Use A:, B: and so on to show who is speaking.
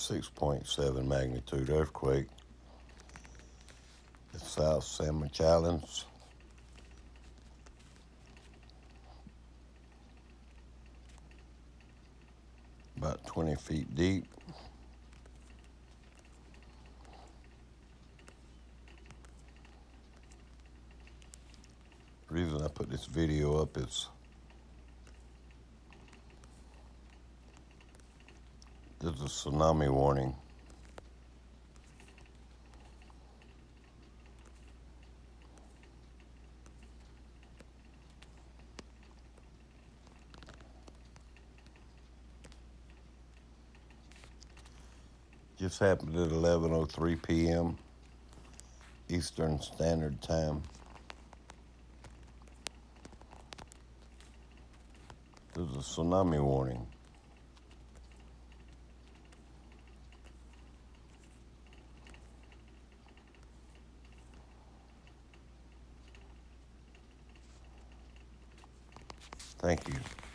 A: 6.7 magnitude earthquake at South San Miguel, about 20 feet deep. The reason I put this video up is there's a tsunami warning. Just happened at 11:03 p.m. Eastern Standard Time. There's a tsunami warning. Thank you.